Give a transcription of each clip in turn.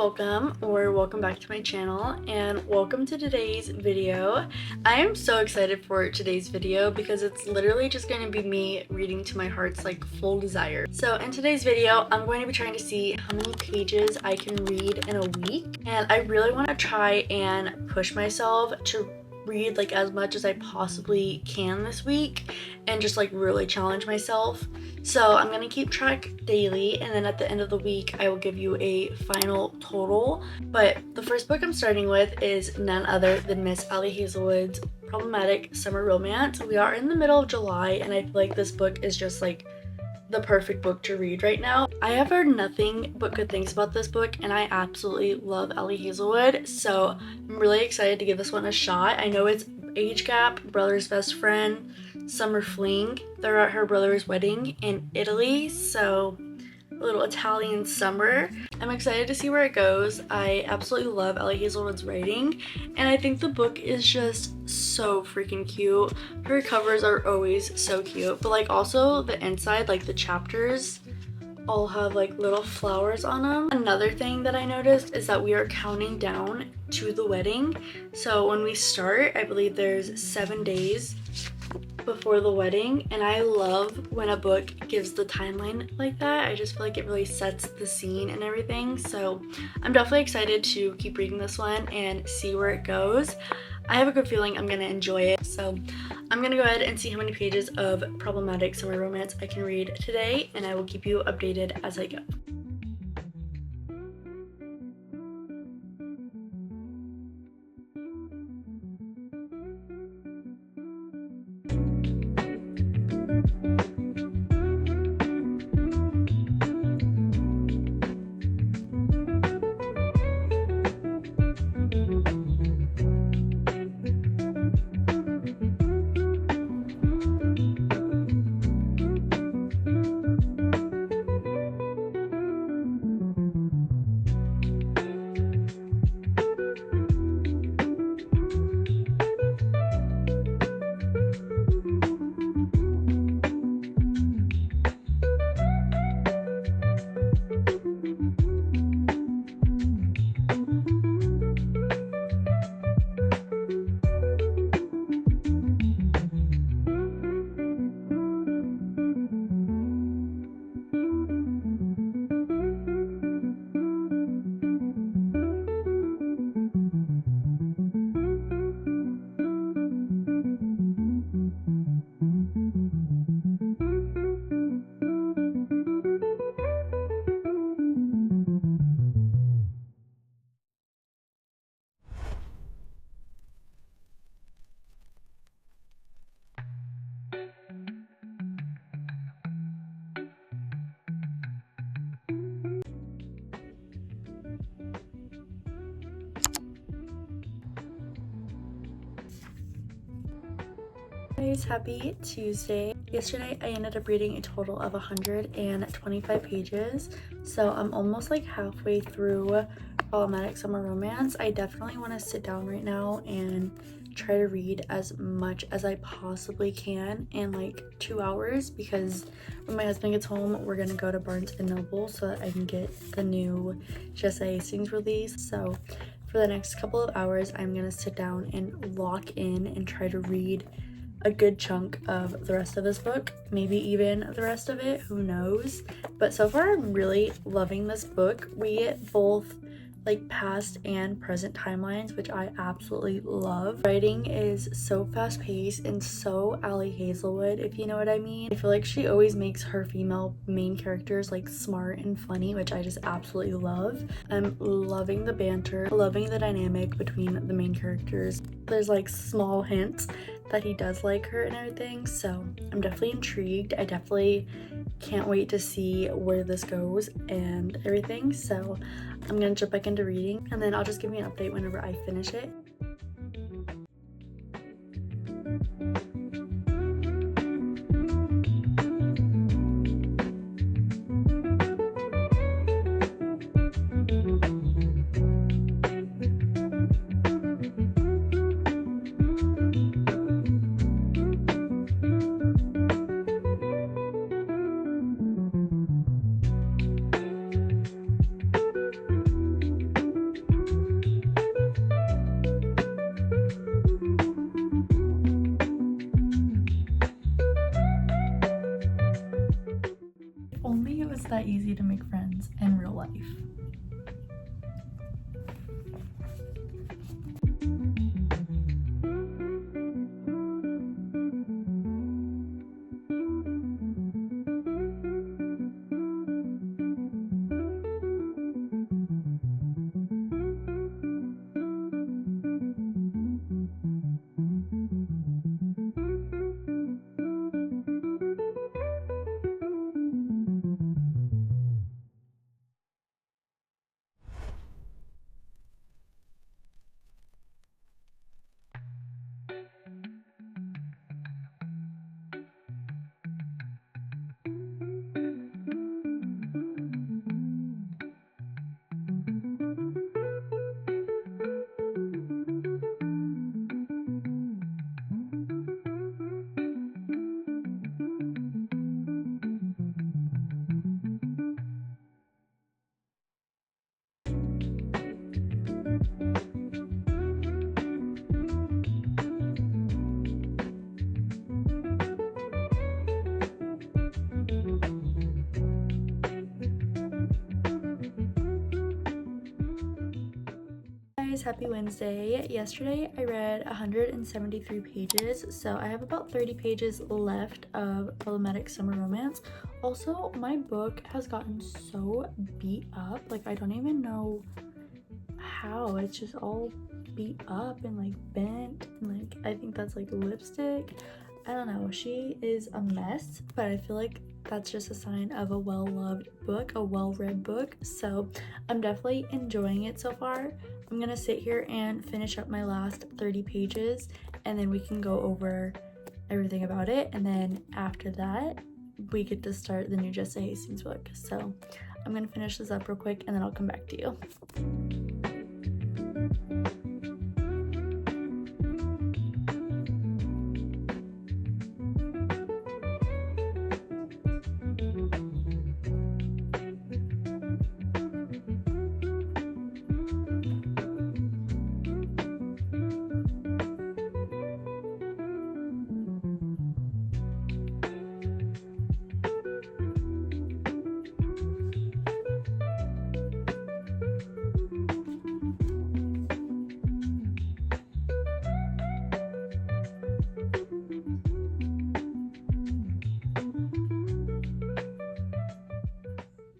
welcome back to my channel, and welcome to today's video. I am so excited for today's video because it's literally just going to be me reading to my heart's full desire. So in today's video, I'm going to be trying to see how many pages I can read in a week, and I really want to try and push myself to read as much as I possibly can this week and just really challenge myself. So I'm gonna keep track daily, and then at the end of the week I will give you a final total. But the first book I'm starting with is none other than Miss Ali Hazelwood's Problematic Summer Romance. We are in the middle of July, and I feel like this book is just the perfect book to read right now. I have heard nothing but good things about this book, and I absolutely love Ali Hazelwood, so I'm really excited to give this one a shot. I know it's age gap, brother's best friend, summer fling. They're at her brother's wedding in Italy, so a little Italian summer. I'm excited to see where it goes. I absolutely love Ali Hazelwood's writing, and I think the book is just so freaking cute. Her covers are always so cute, but also the inside, the chapters all have little flowers on them. Another thing that I noticed is that we are counting down to the wedding. So when we start, I believe there's 7 days before the wedding, and I love when a book gives the timeline like that. I just feel like it really sets the scene and everything, so I'm definitely excited to keep reading this one and see where it goes. I have a good feeling I'm gonna enjoy it, so I'm gonna go ahead and see how many pages of Problematic Summer Romance I can read today, and I will keep you updated as I go. Guys, happy Tuesday. Yesterday I ended up reading a total of 125 pages, so I'm almost halfway through Problematic Summer Romance. I definitely want to sit down right now and try to read as much as I possibly can in 2 hours, because when my husband gets home we're gonna go to Barnes & Noble so that I can get the new Just Say Hastings release. So for the next couple of hours I'm gonna sit down and lock in and try to read a good chunk of the rest of this book, maybe even the rest of it, who knows. But so far I'm really loving this book. We get both past and present timelines, which I absolutely love. Writing is so fast-paced and so Ali Hazelwood, if you know what I mean. I feel like she always makes her female main characters smart and funny, which I just absolutely love. I'm loving the banter, loving the dynamic between the main characters. There's small hints that he does like her and everything, so I'm definitely intrigued. I definitely can't wait to see where this goes and everything, so I'm gonna jump back into reading, and then I'll just give you an update whenever I finish it. you it's that easy to make friends in real life. Guys, happy Wednesday. Yesterday I read 173 pages, so I have about 30 pages left of Problematic Summer Romance. Also, my book has gotten so beat up, like I don't even know how. It's just all beat up and like bent, and like I think that's like lipstick. I don't know, she is a mess, but I feel like that's just a sign of a well-loved book, a well-read book. So I'm definitely enjoying it so far. I'm gonna sit here and finish up my last 30 pages, and then we can go over everything about it, and then after that we get to start the new Jessa Hastings book. So I'm gonna finish this up real quick and then I'll come back to you.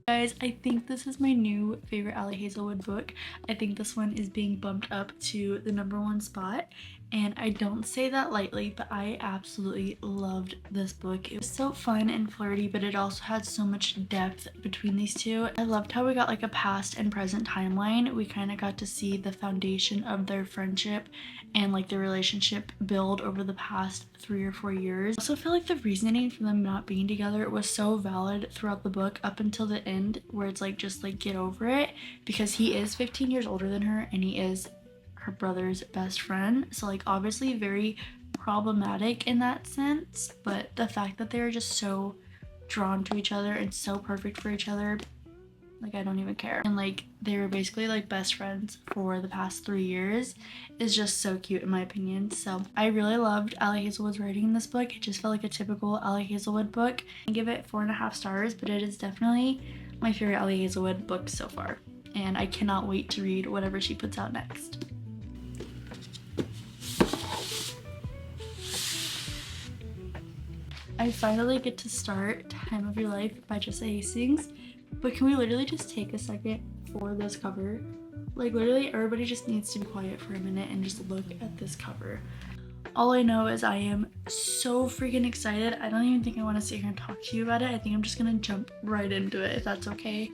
Guys, I think this is my new favorite Ali Hazelwood book. I think this one is being bumped up to the #1 spot, and I don't say that lightly, but I absolutely loved this book. It was so fun and flirty, but it also had so much depth between these two. I loved how we got like a past and present timeline. We kind of got to see the foundation of their friendship and like their relationship build over the past 3 or 4 years. I also feel like the reasoning for them not being together was so valid throughout the book up until the end, where it's like just like get over it, because he is 15 years older than her and he is her brother's best friend, so like obviously very problematic in that sense, but the fact that they're just so drawn to each other and so perfect for each other, like I don't even care. And like they were basically like best friends for the past 3 years is just so cute in my opinion. So I really loved Ali Hazelwood's writing in this book. It just felt like a typical Ali Hazelwood book. I give it 4.5 stars, but it is definitely my favorite Ali Hazelwood book so far, and I cannot wait to read whatever she puts out next. I finally get to start Time of Your Life by Jessa Hastings, but can we literally just take a second for this cover? Like literally everybody just needs to be quiet for a minute and just look at this cover. All I know is I am so freaking excited. I don't even think I want to sit here and talk to you about it. I think I'm just gonna jump right into it if that's okay.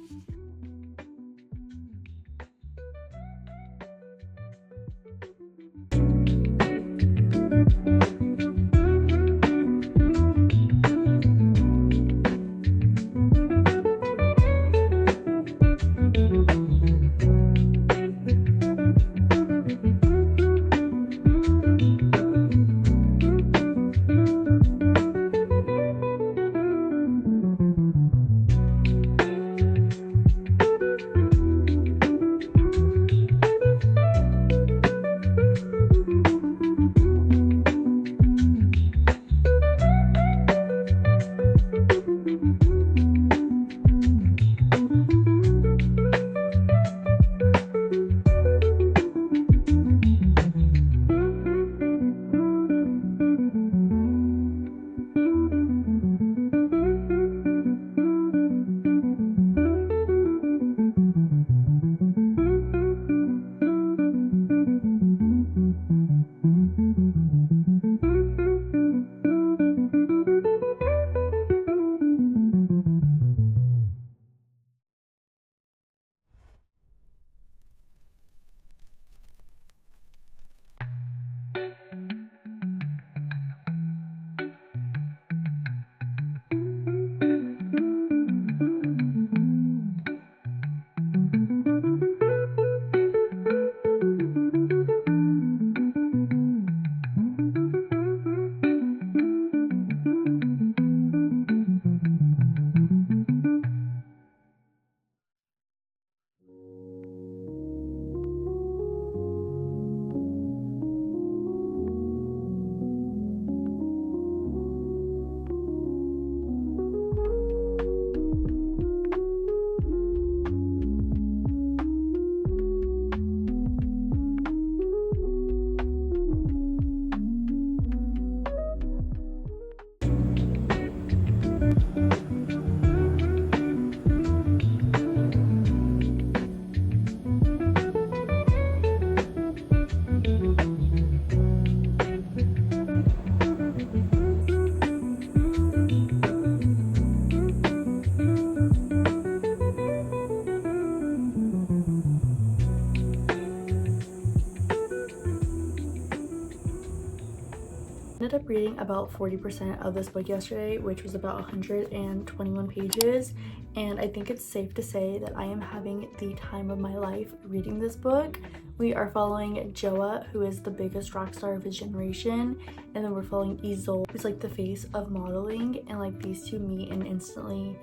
Ended up reading about 40% of this book yesterday, which was about 121 pages, and I think it's safe to say that I am having the time of my life reading this book. We are following Joa, who is the biggest rock star of his generation, and then we're following Isolde, who's like the face of modeling, and like these two meet and instantly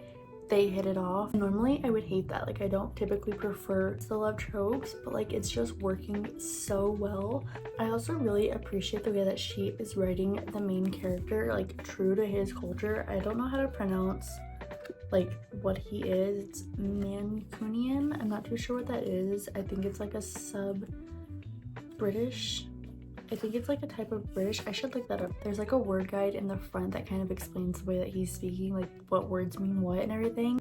they hit it off. Normally I would hate that, like I don't typically prefer the love tropes, but like it's just working so well. I also really appreciate the way that she is writing the main character like true to his culture. I don't know how to pronounce like what he is. It's Mancunian. I'm not too sure what that is. I think it's like a sub-British. I think it's like a type of British. I should look that up. There's like a word guide in the front that kind of explains the way that he's speaking, like what words mean what and everything.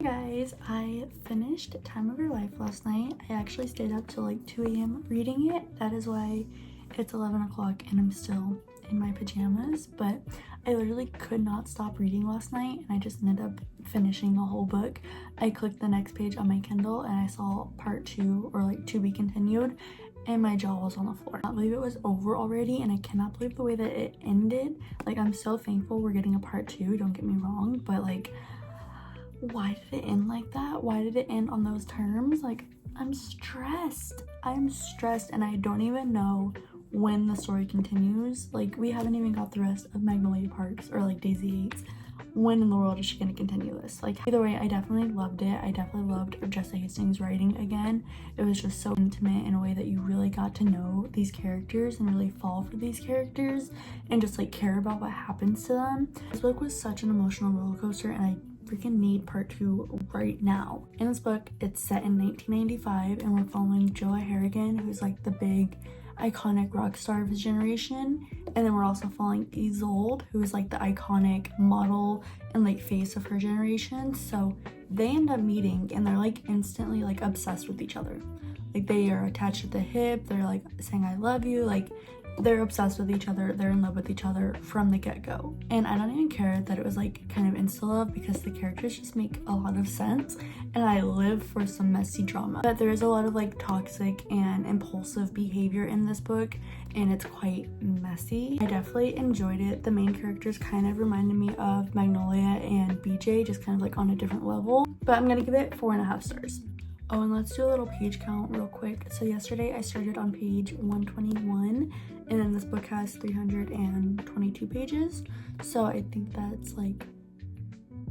Guys, I finished Time of Your Life last night. I actually stayed up till like 2 a.m. reading it. That is why it's 11 o'clock and I'm still in my pajamas, but I literally could not stop reading last night and I just ended up finishing the whole book. I clicked the next page on my Kindle and I saw part 2 or like to be continued and my jaw was on the floor. I can't believe it was over already and I cannot believe the way that it ended. Like I'm so thankful we're getting a part 2, don't get me wrong, but like why did it end like that? Why did it end on those terms? Like I'm stressed and I don't even know when the story continues. Like we haven't even got the rest of Magnolia Parks or like Daisy Yates. When in the world is she gonna continue this? Like either way, I definitely loved it. I definitely loved Jessa Hastings' writing again. It was just so intimate in a way that you really got to know these characters and really fall for these characters and just like care about what happens to them. This book was such an emotional roller coaster and I freaking need part 2 right now. In this book, it's set in 1995 and we're following Joa Harrigan, who's like the big iconic rock star of his generation, and then we're also following Isolde, who is like the iconic model and like face of her generation. So they end up meeting and they're like instantly like obsessed with each other. Like they are attached at the hip, they're like saying I love you, like they're obsessed with each other, they're in love with each other from the get-go. And I don't even care that it was like kind of insta-love because the characters just make a lot of sense and I live for some messy drama. But there is a lot of like toxic and impulsive behavior in this book and it's quite messy. I definitely enjoyed it. The main characters kind of reminded me of Magnolia and BJ, just kind of like on a different level. But I'm gonna give it 4.5 stars. Oh, and let's do a little page count real quick. So yesterday I started on page 121 and then this book has 322 pages. So I think that's like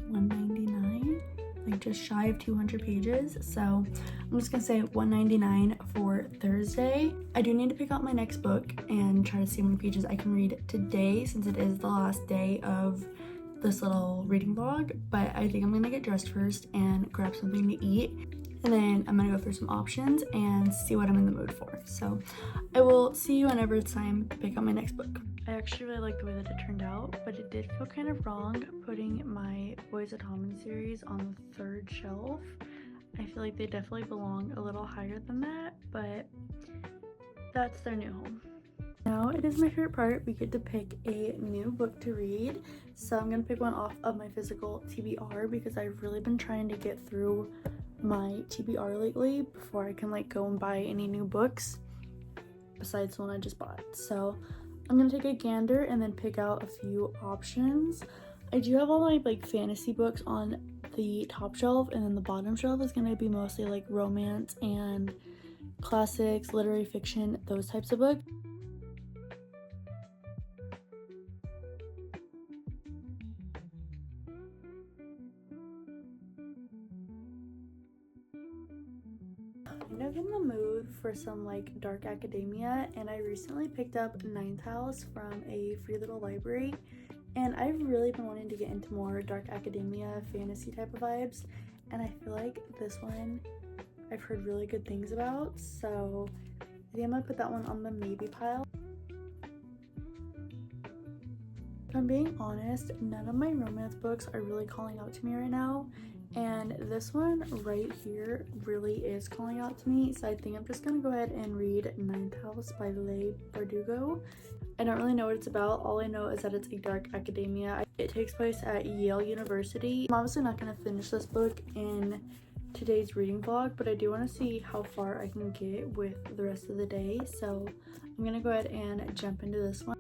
199, like just shy of 200 pages. So I'm just gonna say 199 for Thursday. I do need to pick out my next book and try to see how many pages I can read today since it is the last day of this little reading vlog, but I think I'm gonna get dressed first and grab something to eat. And then I'm gonna go through some options and see what I'm in the mood for. So I will see you whenever it's time to pick out my next book. I actually really like the way that it turned out, but it did feel kind of wrong putting my Boys at Tommen series on the 3rd shelf. I feel like they definitely belong a little higher than that, but that's their new home. Now it is my favorite part. We get to pick a new book to read. So I'm gonna pick one off of my physical TBR because I've really been trying to get through my TBR lately before I can like go and buy any new books besides the one I just bought. So I'm gonna take a gander and then pick out a few options. I do have all my like fantasy books on the top shelf, and then the bottom shelf is gonna be mostly like romance and classics, literary fiction, those types of books. Kind of in the mood for some like dark academia, and I recently picked up Ninth House from a free little library, and I've really been wanting to get into more dark academia fantasy type of vibes, and I feel like this one I've heard really good things about, so I think I'm gonna put that one on the maybe pile. If I'm being honest, none of my romance books are really calling out to me right now, and this one right here really is calling out to me, so I think I'm just gonna go ahead and read Ninth House by Leigh Bardugo. I don't really know what it's about. All I know is that it's a dark academia. It takes place at Yale University. I'm obviously not going to finish this book in today's reading vlog, but I do want to see how far I can get with the rest of the day. So I'm going to go ahead and jump into this one.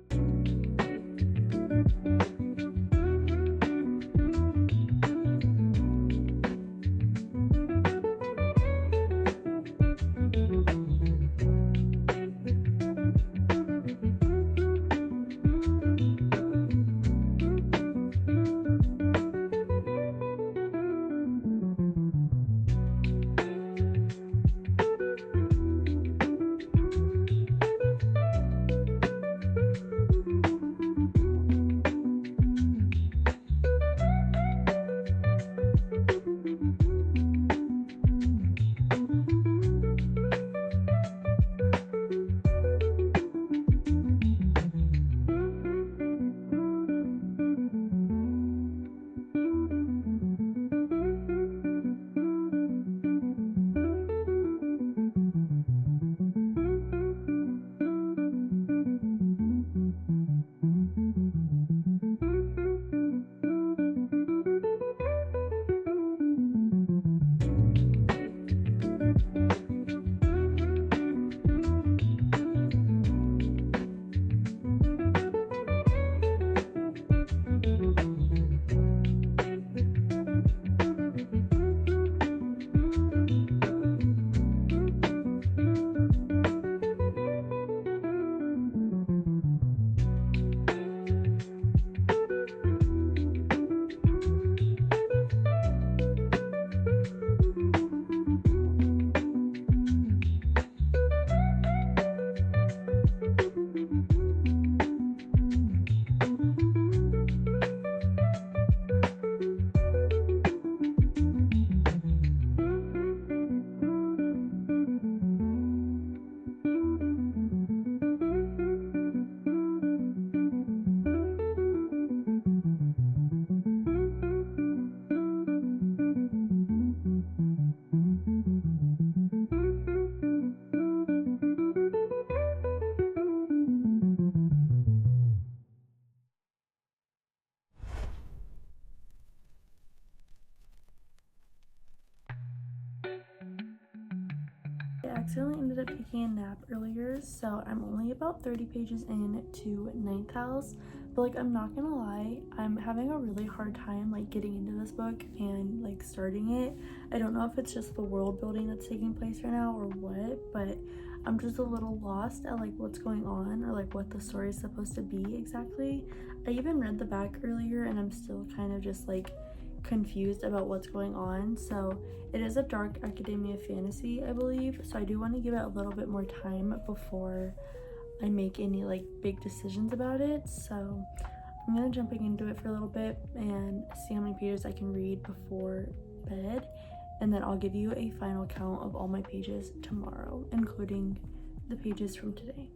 I accidentally ended up taking a nap earlier, so I'm only about 30 pages into Ninth House, but like I'm not gonna lie, I'm having a really hard time like getting into this book and like starting it. I don't know if it's just the world building that's taking place right now or what, but I'm just a little lost at like what's going on or like what the story is supposed to be exactly. I even read the back earlier and I'm still kind of just like confused about what's going on. So it is a dark academia fantasy, I believe, so I do want to give it a little bit more time before I make any like big decisions about it. So I'm gonna jumping into it for a little bit and see how many pages I can read before bed, and then I'll give you a final count of all my pages tomorrow, including the pages from today.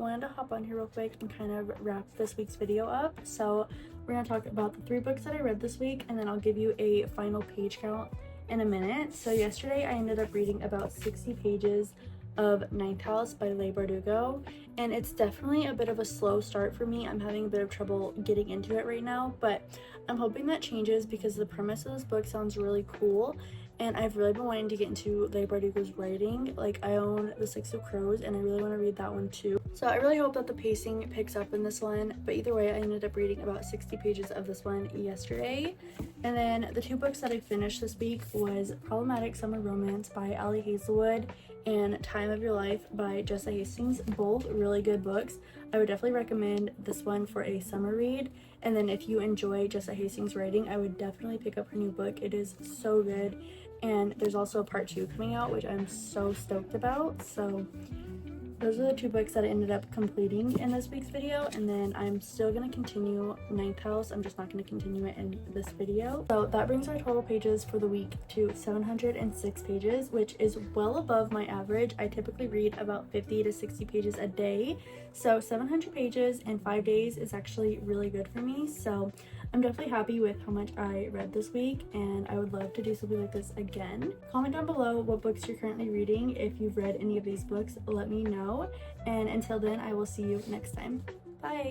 wanted to hop on here real quick and kind of wrap this week's video up. So we're going to talk about the 3 books that I read this week, and then I'll give you a final page count in a minute. So yesterday I ended up reading about 60 pages of Ninth House by Leigh Bardugo, and it's definitely a bit of a slow start for me. I'm having a bit of trouble getting into it right now, but I'm hoping that changes because the premise of this book sounds really cool, and I've really been wanting to get into Leigh Bardugo's writing. Like, I own The Six of Crows and I really want to read that one too. So I really hope that the pacing picks up in this one, but either way I ended up reading about 60 pages of this one yesterday. And then the 2 books that I finished this week was Problematic Summer Romance by Ali Hazelwood and Time of Your Life by Jessa Hastings. Both really good books. I would definitely recommend this one for a summer read, and then if you enjoy Jessa Hastings' writing, I would definitely pick up her new book. It is so good, and there's also a part 2 coming out, which I'm so stoked about. So those are the 2 books that I ended up completing in this week's video, and then I'm still going to continue Ninth House. I'm just not going to continue it in this video. So that brings our total pages for the week to 706 pages, which is well above my average. I typically read about 50 to 60 pages a day, so 700 pages in 5 days is actually really good for me. So I'm definitely happy with how much I read this week, and I would love to do something like this again. Comment down below what books you're currently reading. If you've read any of these books, let me know. And until then, I will see you next time. Bye!